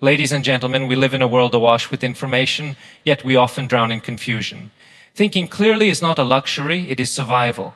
Ladies and gentlemen, we live in a world awash with information, yet we often drown in confusion. Thinking clearly is not a luxury, it is survival.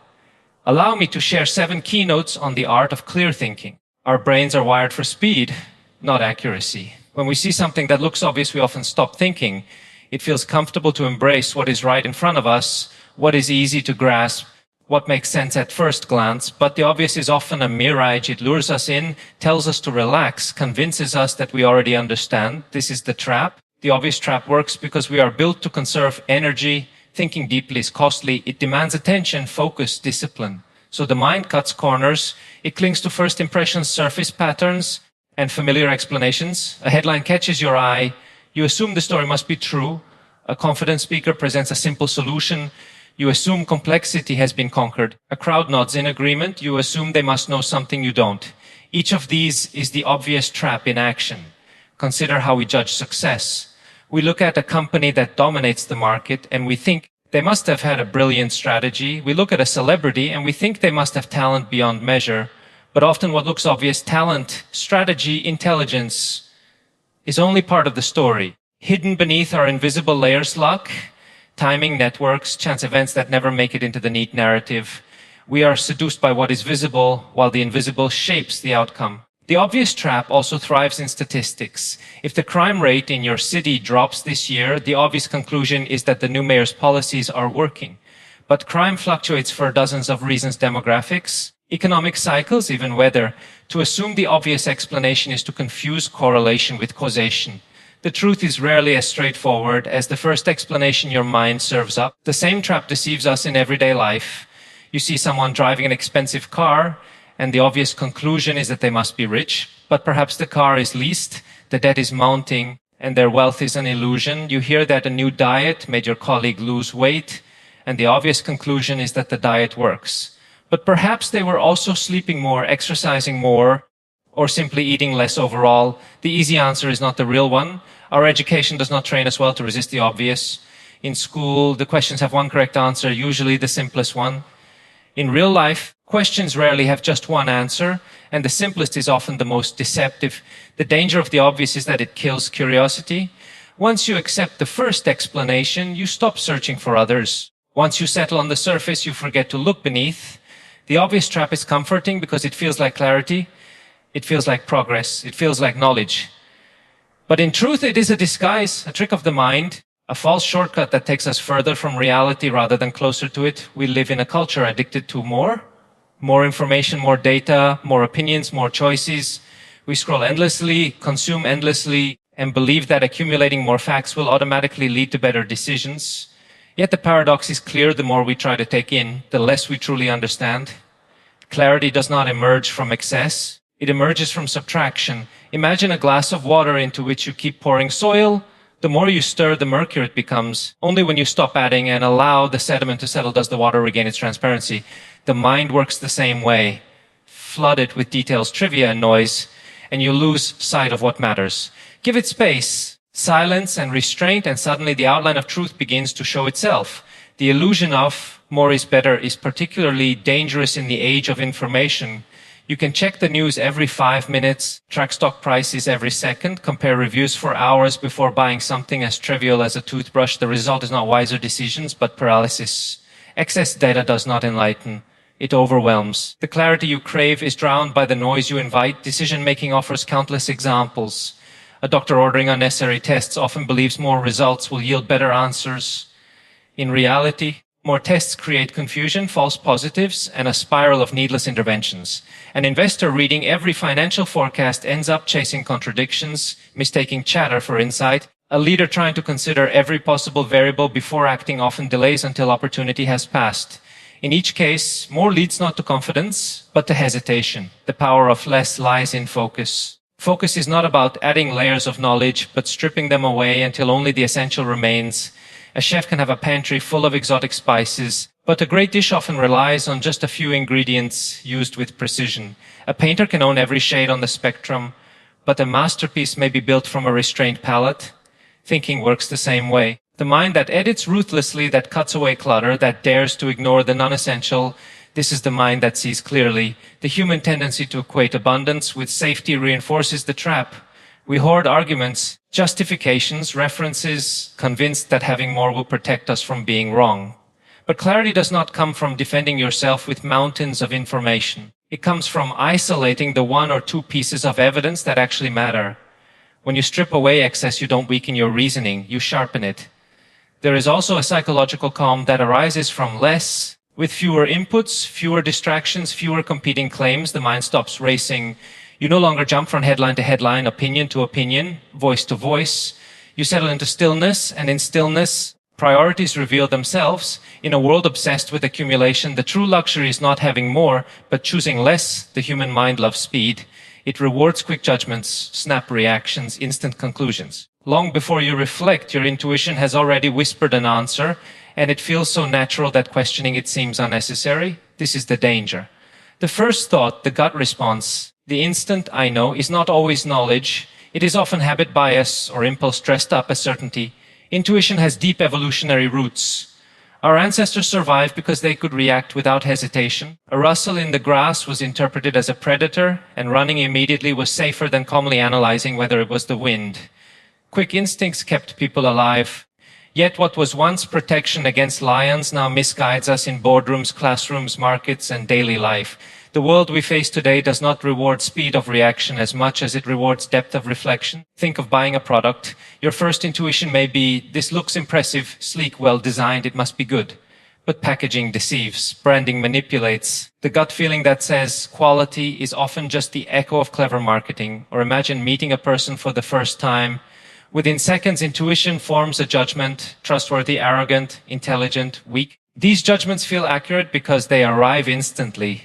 Allow me to share 7 keynotes on the art of clear thinking. Our brains are wired for speed, not accuracy. When we see something that looks obvious, we often stop thinking. It feels comfortable to embrace what is right in front of us, what is easy to grasp, what makes sense at first glance, but the obvious is often a mirage. It lures us in, tells us to relax, convinces us that we already understand. This is the trap. The obvious trap works because we are built to conserve energy. Thinking deeply is costly. It demands attention, focus, discipline. So the mind cuts corners. It clings to first impressions, surface patterns, and familiar explanations. A headline catches your eye. You assume the story must be true. A confident speaker presents a simple solution. You assume complexity has been conquered. A crowd nods in agreement. You assume they must know something you don't. Each of these is the obvious trap in action. Consider how we judge success. We look at a company that dominates the market and we think they must have had a brilliant strategy. We look at a celebrity and we think they must have talent beyond measure. But often what looks obvious, talent, strategy, intelligence, is only part of the story. Hidden beneath are invisible layers: luck, timing, networks, chance events that never make it into the neat narrative. We are seduced by what is visible, while the invisible shapes the outcome. The obvious trap also thrives in statistics. If the crime rate in your city drops this year, the obvious conclusion is that the new mayor's policies are working. But crime fluctuates for dozens of reasons: demographics, economic cycles, even weather. To assume the obvious explanation is to confuse correlation with causation. The truth is rarely as straightforward as the first explanation your mind serves up. The same trap deceives us in everyday life. You see someone driving an expensive car, and the obvious conclusion is that they must be rich. But perhaps the car is leased, the debt is mounting, and their wealth is an illusion. You hear that a new diet made your colleague lose weight, and the obvious conclusion is that the diet works. But perhaps they were also sleeping more, exercising more, or simply eating less overall. The easy answer is not the real one. Our education does not train us well to resist the obvious. In school, the questions have one correct answer, usually the simplest one. In real life, questions rarely have just one answer, and the simplest is often the most deceptive. The danger of the obvious is that it kills curiosity. Once you accept the first explanation, you stop searching for others. Once you settle on the surface, you forget to look beneath. The obvious trap is comforting because it feels like clarity. It feels like progress. It feels like knowledge. But in truth, it is a disguise, a trick of the mind, a false shortcut that takes us further from reality rather than closer to it. We live in a culture addicted to more information, more data, more opinions, more choices. We scroll endlessly, consume endlessly, and believe that accumulating more facts will automatically lead to better decisions. Yet the paradox is clear: the more we try to take in, the less we truly understand. Clarity does not emerge from excess. It emerges from subtraction. Imagine a glass of water into which you keep pouring soil. The more you stir, the murkier it becomes. Only when you stop adding and allow the sediment to settle does the water regain its transparency. The mind works the same way. Flood it with details, trivia, and noise, and you lose sight of what matters. Give it space, silence, and restraint, and suddenly the outline of truth begins to show itself. The illusion of more is better is particularly dangerous in the age of information. You can check the news every 5 minutes, track stock prices every second, compare reviews for hours before buying something as trivial as a toothbrush. The result is not wiser decisions, but paralysis. Excess data does not enlighten. It overwhelms. The clarity you crave is drowned by the noise you invite. Decision-making offers countless examples. A doctor ordering unnecessary tests often believes more results will yield better answers. In reality, more tests create confusion, false positives, and a spiral of needless interventions. An investor reading every financial forecast ends up chasing contradictions, mistaking chatter for insight. A leader trying to consider every possible variable before acting often delays until opportunity has passed. In each case, more leads not to confidence, but to hesitation. The power of less lies in focus. Focus is not about adding layers of knowledge, but stripping them away until only the essential remains. A chef can have a pantry full of exotic spices, but a great dish often relies on just a few ingredients used with precision. A painter can own every shade on the spectrum, but a masterpiece may be built from a restrained palette. Thinking works the same way. The mind that edits ruthlessly, that cuts away clutter, that dares to ignore the non-essential, this is the mind that sees clearly. The human tendency to equate abundance with safety reinforces the trap. We hoard arguments, justifications, references, convinced that having more will protect us from being wrong. But clarity does not come from defending yourself with mountains of information. It comes from isolating the one or two pieces of evidence that actually matter. When you strip away excess, you don't weaken your reasoning, you sharpen it. There is also a psychological calm that arises from less. With fewer inputs, fewer distractions, fewer competing claims, the mind stops racing. You no longer jump from headline to headline, opinion to opinion, voice to voice. You settle into stillness, and in stillness, priorities reveal themselves. In a world obsessed with accumulation, the true luxury is not having more, but choosing less. The human mind loves speed. It rewards quick judgments, snap reactions, instant conclusions. Long before you reflect, your intuition has already whispered an answer, and it feels so natural that questioning it seems unnecessary. This is the danger. The first thought, the gut response, the instant I know, is not always knowledge. It is often habit bias or impulse dressed up as certainty. Intuition has deep evolutionary roots. Our ancestors survived because they could react without hesitation. A rustle in the grass was interpreted as a predator, and running immediately was safer than calmly analyzing whether it was the wind. Quick instincts kept people alive. Yet what was once protection against lions now misguides us in boardrooms, classrooms, markets, and daily life. The world we face today does not reward speed of reaction as much as it rewards depth of reflection. Think of buying a product. Your first intuition may be, this looks impressive, sleek, well designed, it must be good. But packaging deceives, branding manipulates. The gut feeling that says quality is often just the echo of clever marketing. Or imagine meeting a person for the first time. Within seconds, intuition forms a judgment, trustworthy, arrogant, intelligent, weak. These judgments feel accurate because they arrive instantly.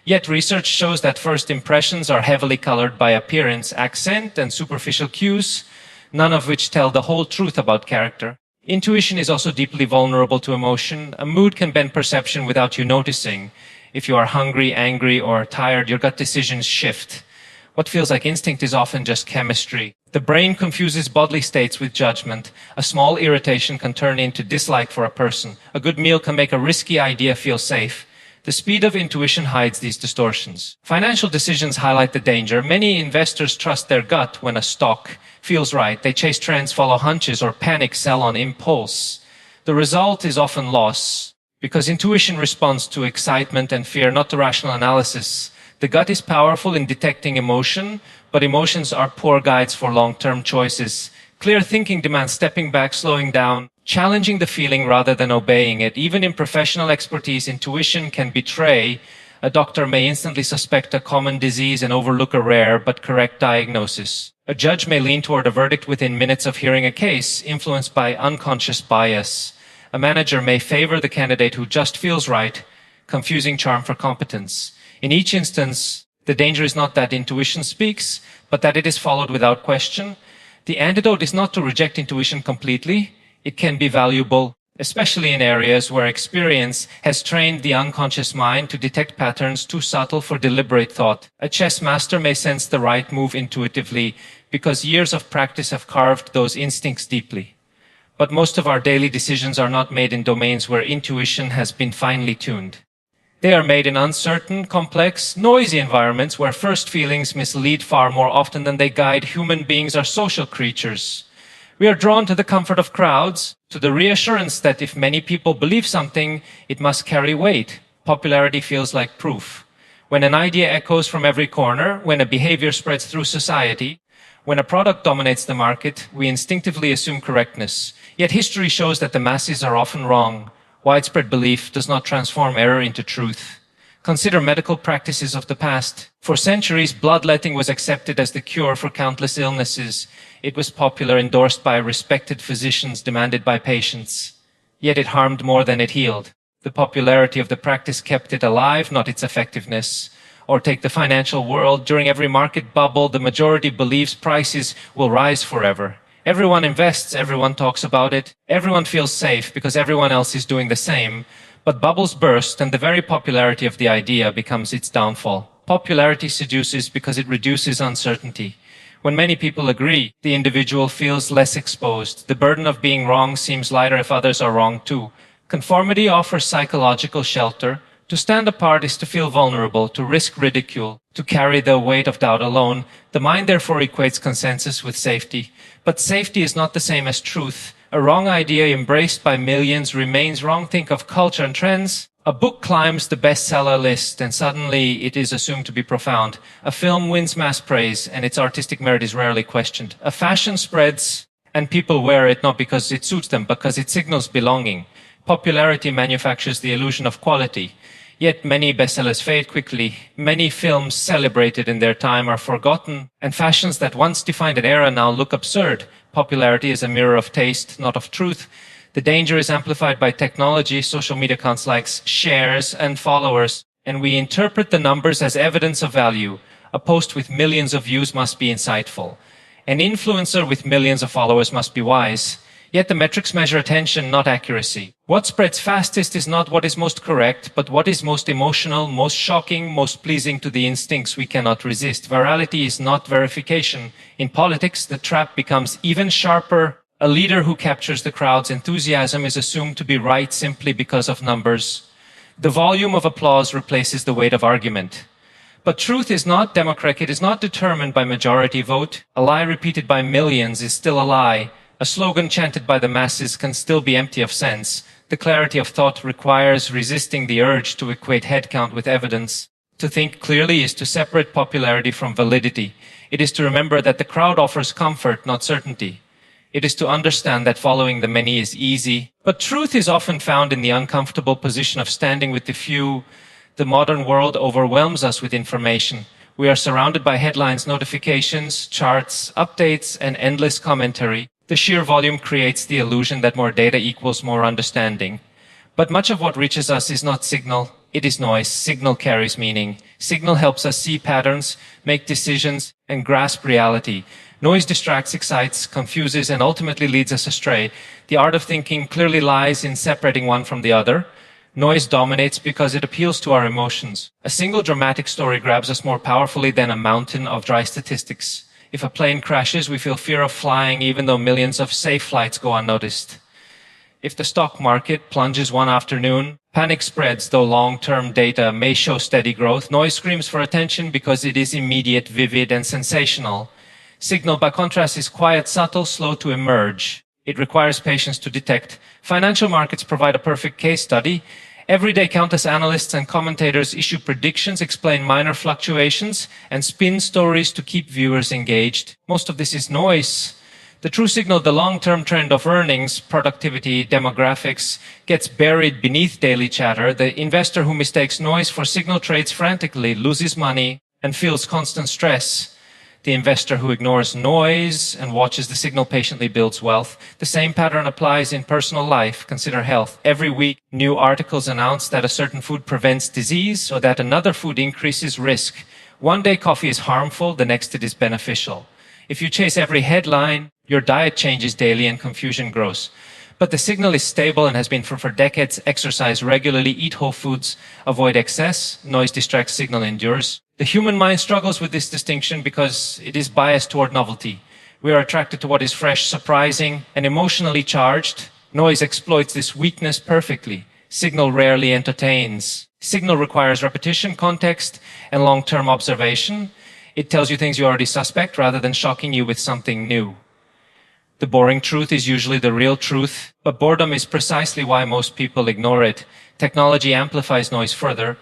Yet research shows that first impressions are heavily colored by appearance, accent, and superficial cues, none of which tell the whole truth about character. Intuition is also deeply vulnerable to emotion. A mood can bend perception without you noticing. If you are hungry, angry, or tired, your gut decisions shift. What feels like instinct is often just chemistry. The brain confuses bodily states with judgment. A small irritation can turn into dislike for a person. A good meal can make a risky idea feel safe. The speed of intuition hides these distortions. Financial decisions highlight the danger. Many investors trust their gut when a stock feels right. They chase trends, follow hunches, or panic sell on impulse. The result is often loss, because intuition responds to excitement and fear, not to rational analysis. The gut is powerful in detecting emotion, but emotions are poor guides for long-term choices. Clear thinking demands stepping back, slowing down, challenging the feeling rather than obeying it. Even in professional expertise, intuition can betray. A doctor may instantly suspect a common disease and overlook a rare but correct diagnosis. A judge may lean toward a verdict within minutes of hearing a case, influenced by unconscious bias. A manager may favor the candidate who just feels right, confusing charm for competence. In each instance, the danger is not that intuition speaks, but that it is followed without question. The antidote is not to reject intuition completely. It can be valuable, especially in areas where experience has trained the unconscious mind to detect patterns too subtle for deliberate thought. A chess master may sense the right move intuitively because years of practice have carved those instincts deeply. But most of our daily decisions are not made in domains where intuition has been finely tuned. They are made in uncertain, complex, noisy environments where first feelings mislead far more often than they guide. Human beings are social creatures. We are drawn to the comfort of crowds, to the reassurance that if many people believe something, it must carry weight. Popularity feels like proof. When an idea echoes from every corner, when a behavior spreads through society, when a product dominates the market, we instinctively assume correctness. Yet history shows that the masses are often wrong. Widespread belief does not transform error into truth. Consider medical practices of the past. For centuries, bloodletting was accepted as the cure for countless illnesses. It was popular, endorsed by respected physicians, demanded by patients. Yet it harmed more than it healed. The popularity of the practice kept it alive, not its effectiveness. Or take the financial world. During every market bubble, the majority believes prices will rise forever. Everyone invests, everyone talks about it, everyone feels safe because everyone else is doing the same. But bubbles burst and the very popularity of the idea becomes its downfall. Popularity seduces because it reduces uncertainty. When many people agree, the individual feels less exposed. The burden of being wrong seems lighter if others are wrong too. Conformity offers psychological shelter. To stand apart is to feel vulnerable, to risk ridicule, to carry the weight of doubt alone. The mind therefore equates consensus with safety. But safety is not the same as truth. A wrong idea embraced by millions remains wrong. Think of culture and trends. A book climbs the bestseller list and suddenly it is assumed to be profound. A film wins mass praise and its artistic merit is rarely questioned. A fashion spreads and people wear it not because it suits them, but because it signals belonging. Popularity manufactures the illusion of quality. Yet many bestsellers fade quickly. Many films celebrated in their time are forgotten, and fashions that once defined an era now look absurd. Popularity is a mirror of taste, not of truth. The danger is amplified by technology. Social media counts likes, shares, and followers, and we interpret the numbers as evidence of value. A post with millions of views must be insightful. An influencer with millions of followers must be wise. Yet the metrics measure attention, not accuracy. What spreads fastest is not what is most correct, but what is most emotional, most shocking, most pleasing to the instincts we cannot resist. Virality is not verification. In politics, the trap becomes even sharper. A leader who captures the crowd's enthusiasm is assumed to be right simply because of numbers. The volume of applause replaces the weight of argument. But truth is not democratic. It is not determined by majority vote. A lie repeated by millions is still a lie. A slogan chanted by the masses can still be empty of sense. The clarity of thought requires resisting the urge to equate headcount with evidence. To think clearly is to separate popularity from validity. It is to remember that the crowd offers comfort, not certainty. It is to understand that following the many is easy. But truth is often found in the uncomfortable position of standing with the few. The modern world overwhelms us with information. We are surrounded by headlines, notifications, charts, updates, and endless commentary. The sheer volume creates the illusion that more data equals more understanding. But much of what reaches us is not signal, it is noise. Signal carries meaning. Signal helps us see patterns, make decisions, and grasp reality. Noise distracts, excites, confuses, and ultimately leads us astray. The art of thinking clearly lies in separating one from the other. Noise dominates because it appeals to our emotions. A single dramatic story grabs us more powerfully than a mountain of dry statistics. If a plane crashes, we feel fear of flying even though millions of safe flights go unnoticed. If the stock market plunges one afternoon, panic spreads though long-term data may show steady growth. Noise screams for attention because it is immediate, vivid, and sensational. Signal, by contrast, is quiet, subtle, slow to emerge. It requires patience to detect. Financial markets provide a perfect case study. Every day, countless analysts and commentators issue predictions, explain minor fluctuations, and spin stories to keep viewers engaged. Most of this is noise. The true signal, the long-term trend of earnings, productivity, demographics, gets buried beneath daily chatter. The investor who mistakes noise for signal trades frantically, loses money, and feels constant stress. The investor who ignores noise and watches the signal patiently builds wealth. The same pattern applies in personal life. Consider health. Every week, new articles announce that a certain food prevents disease or that another food increases risk. One day coffee is harmful, the next it is beneficial. If you chase every headline, your diet changes daily and confusion grows. But the signal is stable and has been for decades. Exercise regularly, eat whole foods, avoid excess. Noise distracts, signal endures. The human mind struggles with this distinction because it is biased toward novelty. We are attracted to what is fresh, surprising, and emotionally charged. Noise exploits this weakness perfectly. Signal rarely entertains. Signal requires repetition, context, and long-term observation. It tells you things you already suspect rather than shocking you with something new. The boring truth is usually the real truth, but boredom is precisely why most people ignore it. Technology amplifies noise further.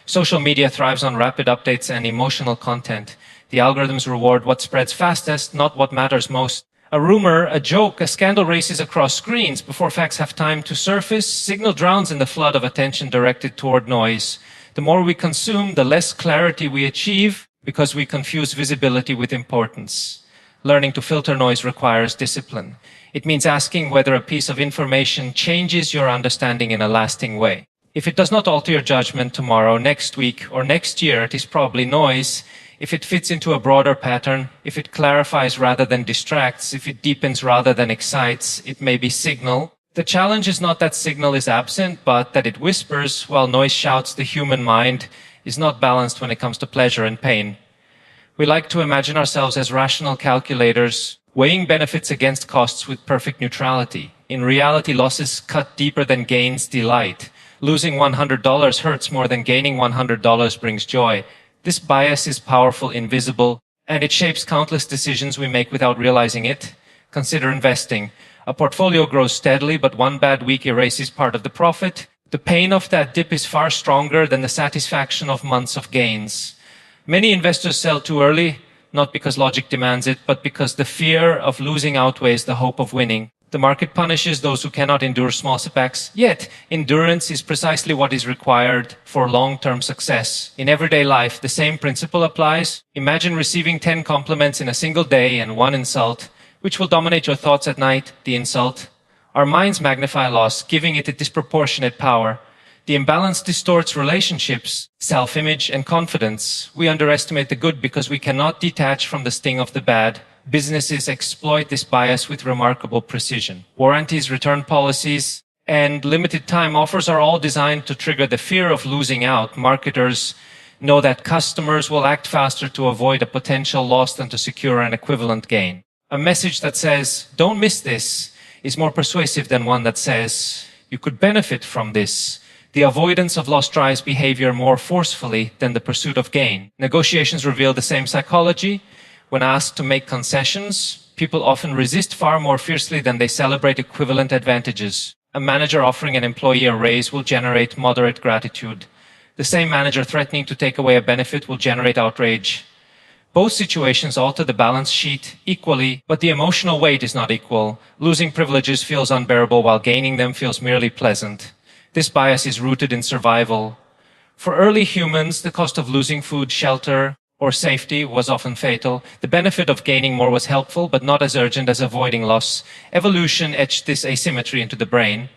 Social media thrives on rapid updates and emotional content. The algorithms reward what spreads fastest, not what matters most. A rumor, a joke, a scandal races across screens before facts have time to surface. Signal drowns in the flood of attention directed toward noise. The more we consume, the less clarity we achieve because we confuse visibility with importance. Learning to filter noise requires discipline. It means asking whether a piece of information changes your understanding in a lasting way. If it does not alter your judgment tomorrow, next week, or next year, it is probably noise. If it fits into a broader pattern, if it clarifies rather than distracts, if it deepens rather than excites, it may be signal. The challenge is not that signal is absent, but that it whispers while noise shouts. The human mind is not balanced when it comes to pleasure and pain. We like to imagine ourselves as rational calculators, weighing benefits against costs with perfect neutrality. In reality, losses cut deeper than gains delight. Losing $100 hurts more than gaining $100 brings joy. This bias is powerful, invisible, and it shapes countless decisions we make without realizing it. Consider investing. A portfolio grows steadily, but one bad week erases part of the profit. The pain of that dip is far stronger than the satisfaction of months of gains. Many investors sell too early, not because logic demands it, but because the fear of losing outweighs the hope of winning. The market punishes those who cannot endure small setbacks, yet endurance is precisely what is required for long-term success. In everyday life, the same principle applies. Imagine receiving 10 compliments in a single day and one insult. Which will dominate your thoughts at night? The insult. Our minds magnify loss, giving it a disproportionate power. The imbalance distorts relationships, self-image, and confidence. We underestimate the good because we cannot detach from the sting of the bad. Businesses exploit this bias with remarkable precision. Warranties, return policies, and limited time offers are all designed to trigger the fear of losing out. Marketers know that customers will act faster to avoid a potential loss than to secure an equivalent gain. A message that says, "Don't miss this," is more persuasive than one that says, "You could benefit from this." The avoidance of loss drives behavior more forcefully than the pursuit of gain. Negotiations reveal the same psychology. When asked to make concessions, people often resist far more fiercely than they celebrate equivalent advantages. A manager offering an employee a raise will generate moderate gratitude. The same manager threatening to take away a benefit will generate outrage. Both situations alter the balance sheet equally, but the emotional weight is not equal. Losing privileges feels unbearable while gaining them feels merely pleasant. This bias is rooted in survival. For early humans, the cost of losing food, shelter, or safety was often fatal. The benefit of gaining more was helpful, but not as urgent as avoiding loss. Evolution etched this asymmetry into the brain.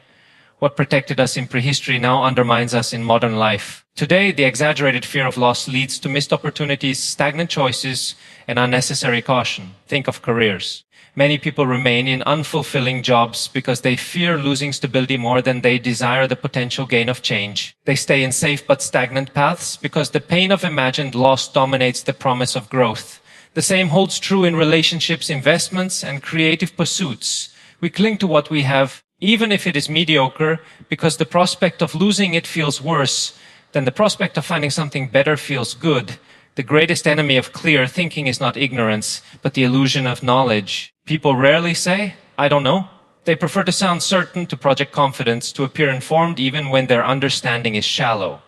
What protected us in prehistory now undermines us in modern life. Today, the exaggerated fear of loss leads to missed opportunities, stagnant choices, and unnecessary caution. Think of careers. Many people remain in unfulfilling jobs because they fear losing stability more than they desire the potential gain of change. They stay in safe but stagnant paths because the pain of imagined loss dominates the promise of growth. The same holds true in relationships, investments, and creative pursuits. We cling to what we have, even if it is mediocre, because the prospect of losing it feels worse than the prospect of finding something better feels good. The greatest enemy of clear thinking is not ignorance, but the illusion of knowledge. People rarely say, "I don't know." They prefer to sound certain, to project confidence, to appear informed even when their understanding is shallow.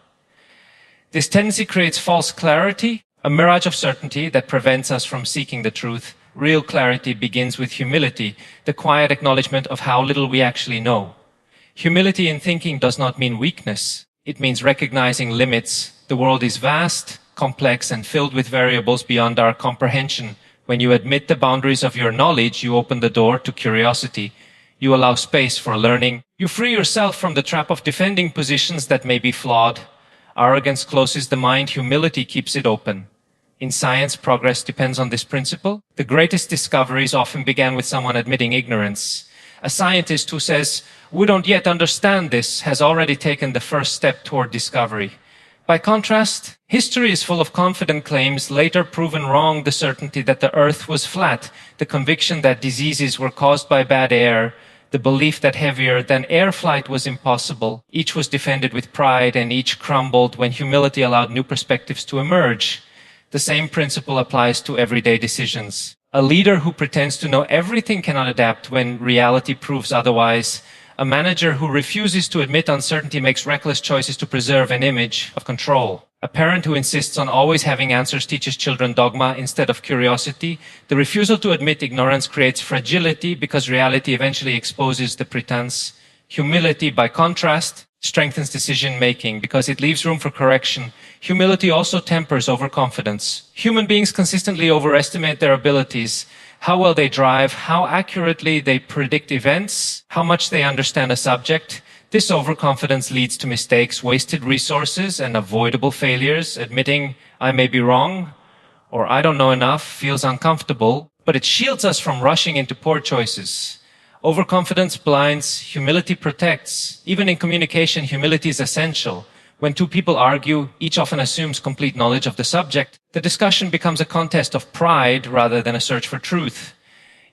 This tendency creates false clarity, a mirage of certainty that prevents us from seeking the truth. Real clarity begins with humility, the quiet acknowledgement of how little we actually know. Humility in thinking does not mean weakness. It means recognizing limits. The world is vast, complex, and filled with variables beyond our comprehension. When you admit the boundaries of your knowledge, you open the door to curiosity. You allow space for learning. You free yourself from the trap of defending positions that may be flawed. Arrogance closes the mind. Humility keeps it open. In science, progress depends on this principle. The greatest discoveries often began with someone admitting ignorance. A scientist who says, "We don't yet understand this," has already taken the first step toward discovery. By contrast, history is full of confident claims, later proven wrong: the certainty that the earth was flat, the conviction that diseases were caused by bad air, the belief that heavier than air flight was impossible. Each was defended with pride, and each crumbled when humility allowed new perspectives to emerge. The same principle applies to everyday decisions. A leader who pretends to know everything cannot adapt when reality proves otherwise. A manager who refuses to admit uncertainty makes reckless choices to preserve an image of control. A parent who insists on always having answers teaches children dogma instead of curiosity. The refusal to admit ignorance creates fragility because reality eventually exposes the pretense. Humility, by contrast, strengthens decision-making because it leaves room for correction. Humility also tempers overconfidence. Human beings consistently overestimate their abilities. How well they drive, how accurately they predict events, how much they understand a subject. This overconfidence leads to mistakes, wasted resources, and avoidable failures. Admitting "I may be wrong" or "I don't know enough" feels uncomfortable, but it shields us from rushing into poor choices. Overconfidence blinds, humility protects. Even in communication, humility is essential. When two people argue, each often assumes complete knowledge of the subject. The discussion becomes a contest of pride rather than a search for truth.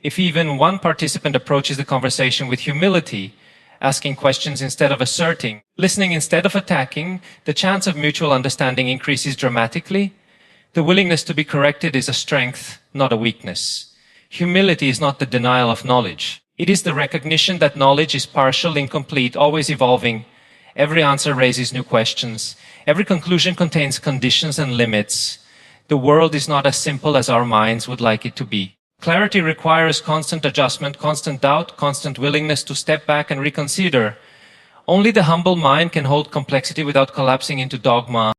If even one participant approaches the conversation with humility, asking questions instead of asserting, listening instead of attacking, the chance of mutual understanding increases dramatically. The willingness to be corrected is a strength, not a weakness. Humility is not the denial of knowledge. It is the recognition that knowledge is partial, incomplete, always evolving. Every answer raises new questions. Every conclusion contains conditions and limits. The world is not as simple as our minds would like it to be. Clarity requires constant adjustment, constant doubt, constant willingness to step back and reconsider. Only the humble mind can hold complexity without collapsing into dogma.